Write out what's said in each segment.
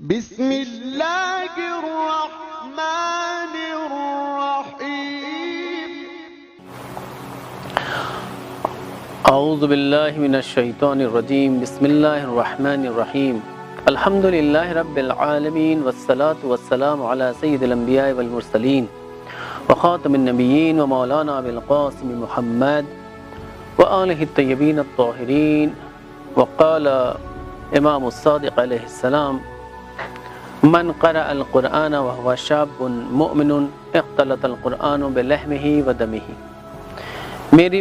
بسم اللہ الرحمن الرحیم اعوذ باللہ من الشیطان الرجیم بسم اللہ الرحمن الرحیم الحمد للہ رب العالمین والصلاة والسلام علی سید الانبیاء والمرسلین وخاتم النبیین ومولانا بالقاسم محمد وآلہ الطیبین الطاہرین. وقال امام الصادق علیہ السلام: من قرأ القرآن وهو شاب مؤمن اختلط القرآن بلحمه ودمه. میری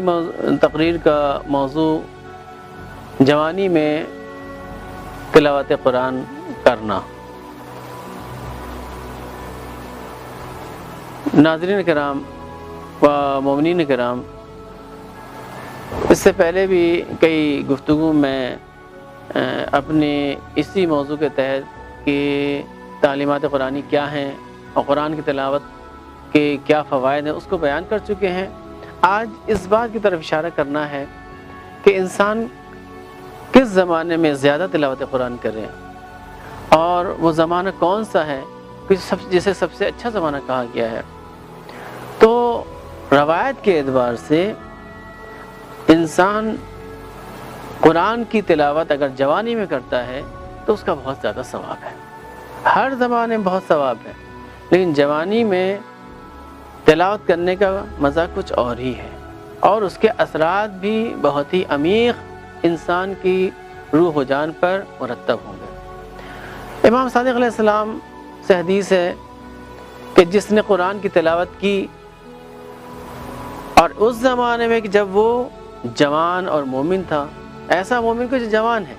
تقریر کا موضوع جوانی میں تلاوت قرآن کرنا. ناظرین کرام و مومنین کرام، اس سے پہلے بھی کئی گفتگو میں اپنے اسی موضوع کے تحت کہ تعلیمات قرآنی کیا ہیں اور قرآن کی تلاوت کے کیا فوائد ہیں اس کو بیان کر چکے ہیں. آج اس بات کی طرف اشارہ کرنا ہے کہ انسان کس زمانے میں زیادہ تلاوت قرآن کرے اور وہ زمانہ کون سا ہے جسے سب سے اچھا زمانہ کہا گیا ہے. تو روایت کے اعتبار سے انسان قرآن کی تلاوت اگر جوانی میں کرتا ہے تو اس کا بہت زیادہ ثواب ہے. ہر زمانے میں بہت ثواب ہے، لیکن جوانی میں تلاوت کرنے کا مزہ کچھ اور ہی ہے، اور اس کے اثرات بھی بہت ہی عمیق انسان کی روح و جان پر مرتب ہوں گے. امام صادق علیہ السلام سے حدیث ہے کہ جس نے قرآن کی تلاوت کی اور اس زمانے میں کہ جب وہ جوان اور مومن تھا، ایسا مومن کو جو جوان ہے،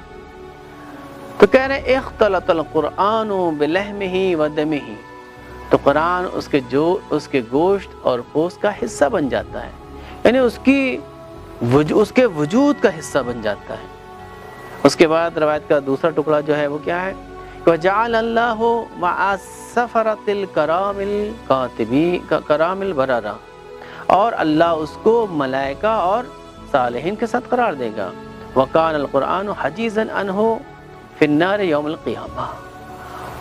تو کہہ رہے اختلط القرآن بلحمہ ودمہ، تو قرآن اس کے گوشت اور پوست کا حصہ بن جاتا ہے، یعنی اس کے وجود کا حصہ بن جاتا ہے. اس کے بعد روایت کا دوسرا ٹکڑا جو ہے وہ کیا ہے؟ وَجَعَلَ اللَّهُ مَعَ السَّفَرَةِ الْكَرَامِ الْبَرَرَةِ، اور اللہ اس کو ملائکہ اور صالحین کے ساتھ قرار دے گا. وَكَانَ الْقُرْآنُ حَجِيزًا عَنْهُ فِي النَّارِ يَوْمَ الْقِيَامَةِ،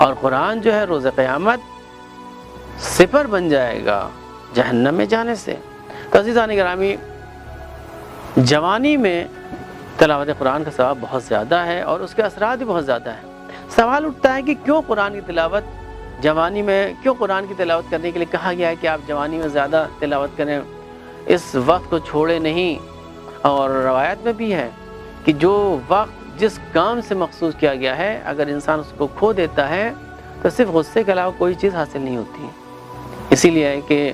اور قرآن جو ہے روز قیامت سپر بن جائے گا جہنم میں جانے سے. تو عزیزان گرامی، جوانی میں تلاوت قرآن کا ثواب بہت زیادہ ہے اور اس کے اثرات بھی بہت زیادہ ہیں. سوال اٹھتا ہے کہ کیوں قرآن کی تلاوت جوانی میں، کیوں قرآن کی تلاوت کرنے کے لیے کہا گیا ہے کہ آپ جوانی میں زیادہ تلاوت کریں، اس وقت کو چھوڑے نہیں. اور روایت میں بھی ہے کہ جو وقت جس کام سے مخصوص کیا گیا ہے اگر انسان اس کو کھو دیتا ہے تو صرف غصے کے علاوہ کوئی چیز حاصل نہیں ہوتی. اسی لیے ہے کہ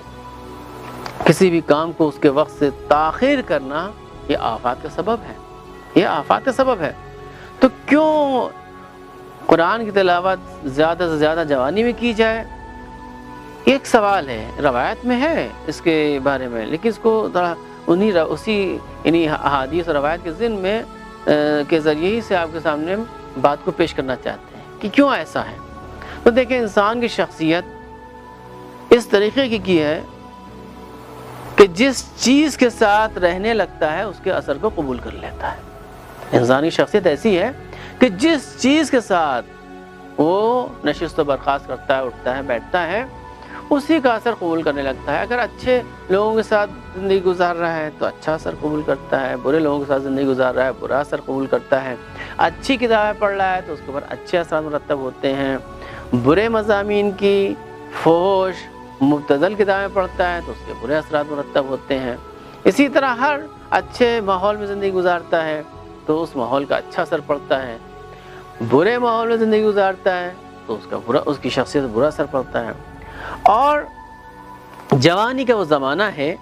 کسی بھی کام کو اس کے وقت سے تاخیر کرنا یہ آفات کا سبب ہے، یہ آفات کا سبب ہے. تو کیوں قرآن کی تلاوت زیادہ سے زیادہ جوانی میں کی جائے؟ ایک سوال ہے، روایت میں ہے اس کے بارے میں، لیکن اس کو ذرا انہی احادیث اور روایت کے ذمن میں کے ذریعے ہی سے آپ کے سامنے بات کو پیش کرنا چاہتے ہیں کہ کیوں ایسا ہے. تو دیکھیں، انسان کی شخصیت اس طریقے کی ہے کہ جس چیز کے ساتھ رہنے لگتا ہے اس کے اثر کو قبول کر لیتا ہے. انسانی شخصیت ایسی ہے کہ جس چیز کے ساتھ وہ نشست و برخاست کرتا ہے، اٹھتا ہے، بیٹھتا ہے، اسی کا اثر قبول کرنے لگتا ہے. اگر اچھے لوگوں کے ساتھ زندگی گزار رہا ہے تو اچھا اثر قبول کرتا ہے، برے لوگوں کے ساتھ زندگی گزار رہا ہے برا اثر قبول کرتا ہے. اچھی کتابیں پڑھ رہا ہے تو اس کے اوپر اچھے اثرات مرتب ہوتے ہیں. برے مضامین کی فحش مبتذل کتابیں پڑھتا ہے تو اس کے برے اثرات مرتب ہوتے ہیں. اسی طرح ہر اچھے ماحول میں زندگی گزارتا ہے تو اس ماحول کا اچھا اثر پڑتا ہے. برے ماحول میں زندگی گزارتا ہے تو اس کی شخصیت برا اثر پڑتا ہے. اور جوانی کا وہ زمانہ ہے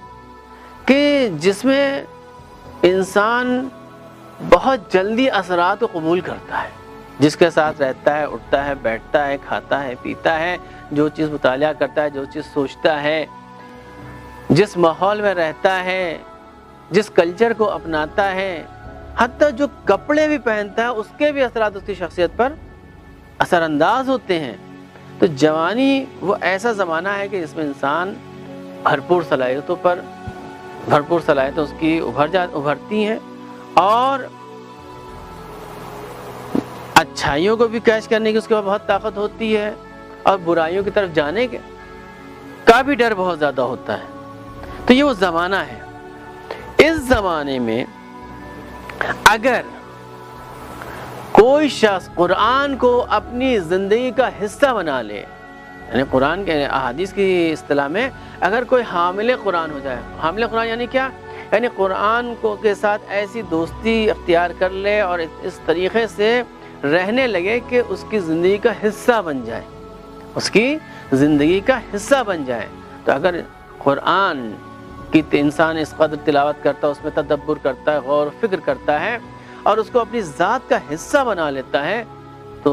کہ جس میں انسان بہت جلدی اثرات کو قبول کرتا ہے. جس کے ساتھ رہتا ہے، اٹھتا ہے، بیٹھتا ہے، کھاتا ہے، پیتا ہے، جو چیز مطالعہ کرتا ہے، جو چیز سوچتا ہے، جس ماحول میں رہتا ہے، جس کلچر کو اپناتا ہے، حتیٰ جو کپڑے بھی پہنتا ہے اس کے بھی اثرات اس کی شخصیت پر اثر انداز ہوتے ہیں. تو جوانی وہ ایسا زمانہ ہے کہ جس میں انسان بھرپور صلاحیتیں اس کی ابھرتی ہیں اور اچھائیوں کو بھی کیچ کرنے کی اس کے پاس بہت طاقت ہوتی ہے، اور برائیوں کی طرف جانے کا بھی ڈر بہت زیادہ ہوتا ہے۔ تو یہ وہ زمانہ ہے۔ اس زمانے میں اگر کوئی شخص قرآن کو اپنی زندگی کا حصہ بنا لے، یعنی قرآن کے احادیث کی اصطلاح میں اگر کوئی حامل قرآن ہو جائے، حامل قرآن یعنی کیا؟ یعنی قرآن کو کے ساتھ ایسی دوستی اختیار کر لے اور اس طریقے سے رہنے لگے کہ اس کی زندگی کا حصہ بن جائے، اس کی زندگی کا حصہ بن جائے۔ تو اگر قرآن کی انسان اس قدر تلاوت کرتا ہے، اس میں تدبر کرتا ہے، غور و فکر کرتا ہے اور اس کو اپنی ذات کا حصہ بنا لیتا ہے، تو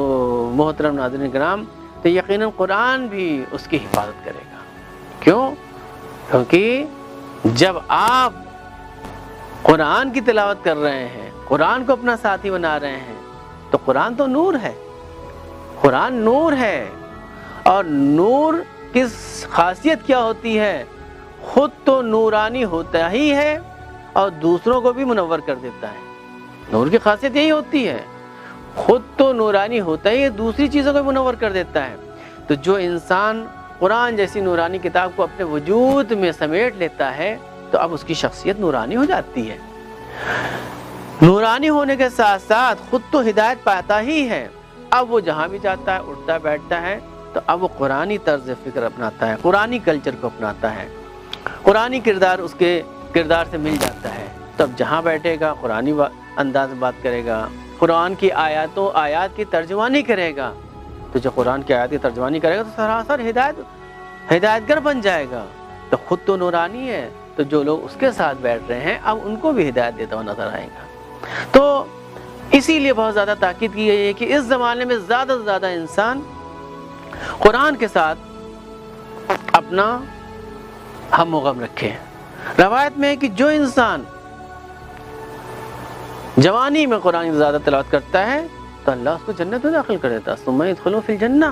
محترم ناظرین کرام، تو یقیناً قرآن بھی اس کی حفاظت کرے گا۔ کیوں؟ کیونکہ جب آپ قرآن کی تلاوت کر رہے ہیں، قرآن کو اپنا ساتھی بنا رہے ہیں، تو قرآن تو نور ہے، قرآن نور ہے، اور نور کی خاصیت کیا ہوتی ہے؟ خود تو نورانی ہوتا ہی ہے اور دوسروں کو بھی منور کر دیتا ہے۔ نور کی خاصیت یہی ہوتی ہے، خود تو نورانی ہوتا ہی ہے، دوسری چیزوں کو منور کر دیتا ہے۔ تو جو انسان قرآن جیسی نورانی کتاب کو اپنے وجود میں سمیٹ لیتا ہے تو اب اس کی شخصیت نورانی ہو جاتی ہے۔ نورانی ہونے کے ساتھ ساتھ خود تو ہدایت پاتا ہی ہے، اب وہ جہاں بھی جاتا ہے، اٹھتا بیٹھتا ہے، تو اب وہ قرآنی طرز فکر اپناتا ہے، قرآنی کلچر کو اپناتا ہے، قرآنی کردار اس کے کردار سے مل جاتا ہے۔ تو اب جہاں بیٹھے گا قرآنی انداز میں بات کرے گا، قرآن کی آیات کی ترجمانی کرے گا، تو جو قرآن کی آیات کی ترجمانی کرے گا تو سراسر ہدایت گر بن جائے گا۔ تو خود تو نورانی ہے، تو جو لوگ اس کے ساتھ بیٹھ رہے ہیں اب ان کو بھی ہدایت دیتا ہوا نظر آئے گا۔ تو اسی لیے بہت زیادہ تاکید کی گئی ہے کہ اس زمانے میں زیادہ سے زیادہ انسان قرآن کے ساتھ اپنا ہم و غم رکھے۔ روایت میں ہے کہ جو انسان جوانی میں قرآن کی زیادہ تلاوت کرتا ہے تو اللہ اس کو جنت میں داخل کر دیتا ہے، ثم ادخلوا فی الجنہ۔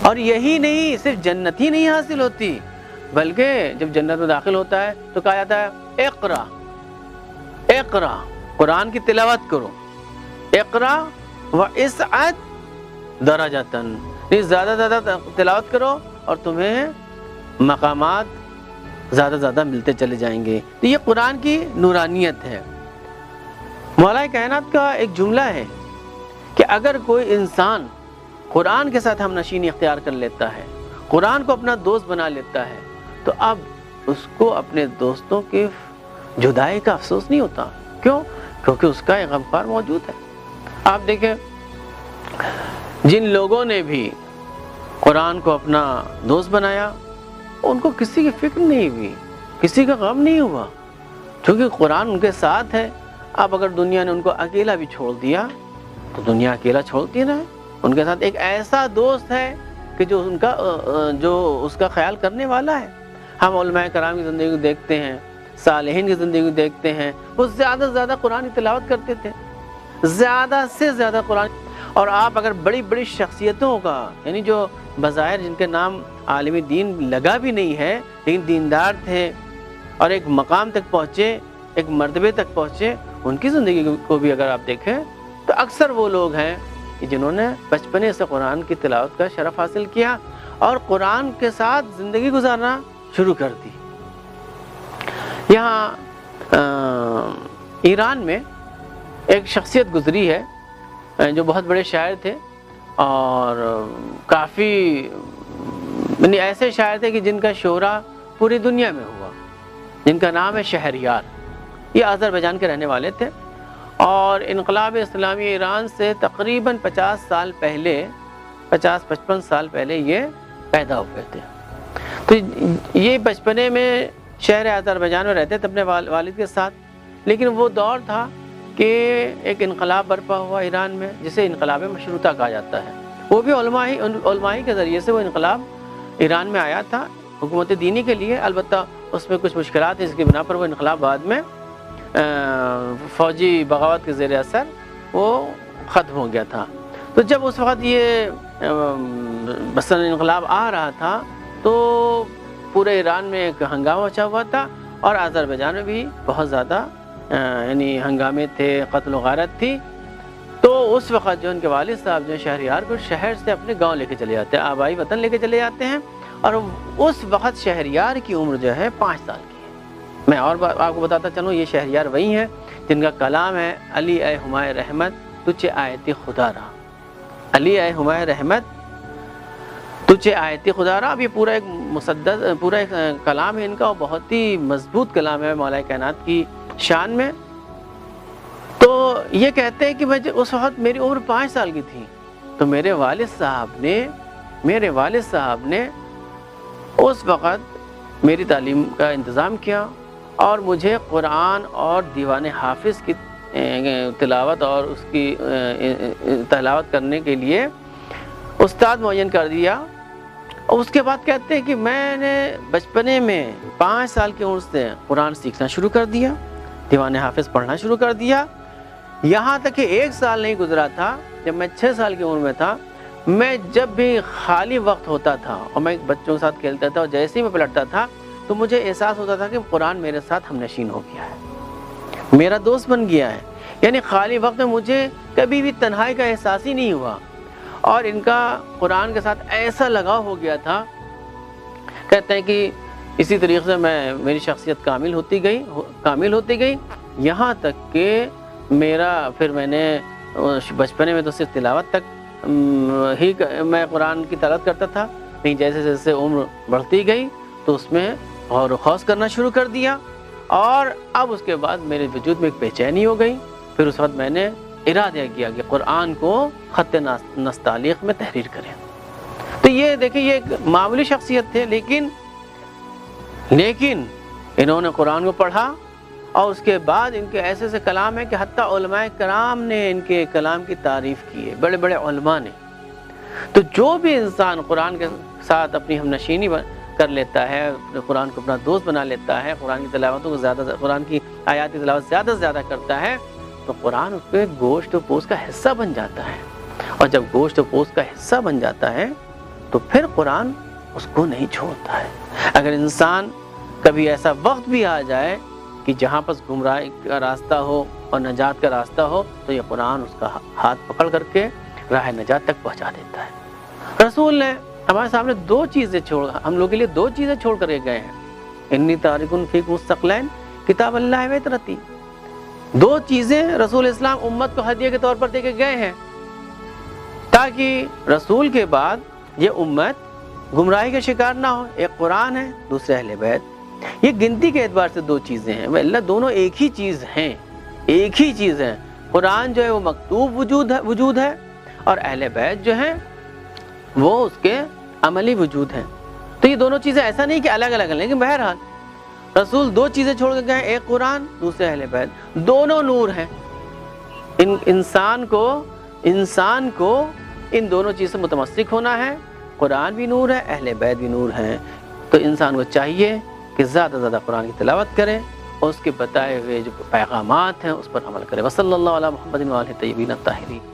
اور یہی نہیں، صرف جنت ہی نہیں حاصل ہوتی، بلکہ جب جنت میں داخل ہوتا ہے تو کہا جاتا ہے اقرا اقرا، قرآن کی تلاوت کرو، اقرا واسعد درجتاً، زیادہ زیادہ تلاوت کرو اور تمہیں مقامات زیادہ زیادہ ملتے چلے جائیں گے۔ تو یہ قرآن کی نورانیت ہے۔ مولا کائنات کا ایک جملہ ہے کہ اگر کوئی انسان قرآن کے ساتھ ہم نشینی اختیار کر لیتا ہے، قرآن کو اپنا دوست بنا لیتا ہے، تو اب اس کو اپنے دوستوں کی جدائی کا افسوس نہیں ہوتا۔ کیوں؟ کیونکہ اس کا ایک غمخوار موجود ہے۔ آپ دیکھیں، جن لوگوں نے بھی قرآن کو اپنا دوست بنایا ان کو کسی کی فکر نہیں ہوئی، کسی کا غم نہیں ہوا، کیونکہ قرآن ان کے ساتھ ہے۔ اب اگر دنیا نے ان کو اکیلا بھی چھوڑ دیا تو دنیا اکیلا چھوڑتی رہے، ان کے ساتھ ایک ایسا دوست ہے کہ جو اس کا خیال کرنے والا ہے۔ ہم علماء کرام کی زندگی کو دیکھتے ہیں، صالحین کی زندگی کو دیکھتے ہیں، وہ زیادہ سے زیادہ قرآن کی تلاوت کرتے تھے، زیادہ سے زیادہ قرآن۔ اور آپ اگر بڑی بڑی شخصیتوں کا، یعنی جو بظاہر جن کے نام عالم دین لگا بھی نہیں ہے لیکن دیندار تھے اور ایک مقام تک پہنچے، ایک مرتبے تک پہنچے، ان کی زندگی کو بھی اگر آپ دیکھیں تو اکثر وہ لوگ ہیں کہ جنہوں نے بچپنے سے قرآن کی تلاوت کا شرف حاصل کیا اور قرآن کے ساتھ زندگی گزارنا شروع کر دی۔ یہاں ایران میں ایک شخصیت گزری ہے جو بہت بڑے شاعر تھے اور کافی یعنی ایسے شاعر تھے کہ جن کا شہرہ پوری دنیا میں ہوا، جن کا نام ہے شہریار۔ یہ آذربائیجان کے رہنے والے تھے اور انقلاب اسلامی ایران سے تقریباً 50 سال پہلے، 50-55 سال پہلے یہ پیدا ہوئے تھے۔ تو یہ بچپنے میں شہر آذربائیجان میں رہتے تھے اپنے والد کے ساتھ، لیکن وہ دور تھا کہ ایک انقلاب برپا ہوا ایران میں جسے انقلاب مشروطہ کہا جاتا ہے۔ وہ بھی علماء کے ذریعے سے وہ انقلاب ایران میں آیا تھا حکومت دینی کے لیے، البتہ اس میں کچھ مشکلات ہیں جس کی بنا پر وہ انقلاب بعد میں فوجی بغاوت کے زیر اثر وہ ختم ہو گیا تھا۔ تو جب اس وقت یہ مثلا انقلاب آ رہا تھا تو پورے ایران میں ایک ہنگامہ مچا ہوا تھا اور آذربائیجان میں بھی بہت زیادہ یعنی ہنگامے تھے، قتل و غارت تھی۔ تو اس وقت جو ان کے والد صاحب جو شہریار کو شہر سے اپنے گاؤں لے کے چلے جاتے ہیں، آبائی وطن لے کے چلے جاتے ہیں، اور اس وقت شہریار کی عمر جو ہے 5 سال کی ہے۔ میں اور آپ کو بتاتا چلوں، یہ شہریار وہی ہیں جن کا کلام ہے علی اے ہمائے رحمت تجھے آیت خدا را، علی اے ہمائے رحمت تجھے آیت خدا را۔ اب یہ پورا ایک مسدد پورا ایک کلام ہے ان کا، اور بہت ہی مضبوط کلام ہے مولا کائنات کی شان میں۔ تو یہ کہتے ہیں کہ میں اس وقت میری عمر 5 سال کی تھی، تو میرے والد صاحب نے اس وقت میری تعلیم کا انتظام کیا، اور مجھے قرآن اور دیوان حافظ کی تلاوت اور اس کی تلاوت کرنے کے لیے استاد معین کر دیا۔ اور اس کے بعد کہتے ہیں کہ میں نے بچپنے میں 5 سال کی عمر سے قرآن سیکھنا شروع کر دیا، دیوان حافظ پڑھنا شروع کر دیا، یہاں تک کہ 1 سال نہیں گزرا تھا جب میں 6 سال کی عمر میں تھا، میں جب بھی خالی وقت ہوتا تھا اور میں بچوں کے ساتھ کھیلتا تھا، اور جیسے ہی میں پلٹتا تھا تو مجھے احساس ہوتا تھا کہ قرآن میرے ساتھ ہم نشین ہو گیا ہے، میرا دوست بن گیا ہے۔ یعنی خالی وقت میں مجھے کبھی بھی تنہائی کا احساس ہی نہیں ہوا، اور ان کا قرآن کے ساتھ ایسا لگاؤ ہو گیا تھا۔ کہتے ہیں کہ اسی طریقے سے میری شخصیت کامل ہوتی گئی، یہاں تک کہ میں نے بچپنے میں تو صرف تلاوت تک ہی میں قرآن کی تلاوت کرتا تھا، لیکن جیسے جیسے عمر بڑھتی گئی تو اس میں غور و خوض کرنا شروع کر دیا، اور اب اس کے بعد میرے وجود میں ایک بے چینی ہو گئی۔ پھر اس وقت میں نے ارادہ کیا کہ قرآن کو خط نستعلیق میں تحریر کریں۔ تو یہ دیکھیں، یہ ایک معمولی شخصیت تھے، لیکن انہوں نے قرآن کو پڑھا، اور اس کے بعد ان کے ایسے سے کلام ہے کہ حتیٰ علماء کرام نے ان کے کلام کی تعریف کی ہے، بڑے بڑے علماء نے۔ تو جو بھی انسان قرآن کے ساتھ اپنی ہم نشینی کر لیتا ہے، قرآن کو اپنا دوست بنا لیتا ہے، قرآن کی تلاوتوں کو قرآن کی آیات کی تلاوت زیادہ سے زیادہ کرتا ہے، تو قرآن اس کے گوشت و پوست کا حصہ بن جاتا ہے، اور جب گوشت و پوست کا حصہ بن جاتا ہے تو پھر قرآن اس کو نہیں چھوڑتا ہے۔ اگر انسان کبھی ایسا وقت بھی آ جائے کہ جہاں پر گمراہی کا راستہ ہو اور نجات کا راستہ ہو، تو یہ قرآن اس کا ہاتھ پکڑ کر کے راہ نجات تک پہنچا دیتا ہے۔ رسول نے ہمارے سامنے ہم لوگ کے لیے 2 چیزیں چھوڑ کر گئے ہیں، انی تارکن فیکم الثقلین کتاب اللہ و اطرتی۔ 2 چیزیں رسول اسلام امت کو ہدیہ کے طور پر دے کے گئے ہیں، تاکہ رسول کے بعد یہ امت گمراہی کا شکار نہ ہو۔ ایک قرآن ہے، دوسرے اہل بیت۔ یہ گنتی کے اعتبار سے 2 چیزیں ہیں، اللہ دونوں ایک ہی چیز ہیں۔ قرآن جو ہے وہ مکتوب وجود ہے، اور اہل بیت جو ہیں وہ اس کے عملی وجود ہیں۔ تو یہ دونوں چیزیں ایسا نہیں کہ الگ الگ ہیں، لیکن بہرحال رسول 2 چیزیں چھوڑ کے گئے، ایک قرآن، دوسرے اہل بیت، دونوں نور ہیں۔ انسان کو ان دونوں چیز سے متمسک ہونا ہے، قرآن بھی نور ہے، اہل بیت بھی نور ہیں۔ تو انسان کو چاہیے کہ زیادہ سے زیادہ قرآن کی تلاوت کریں، اور اس کے بتائے ہوئے جو پیغامات ہیں اس پر عمل کریں۔ وصلی اللہ علی محمد و آلہ الطیبین الطاہرین۔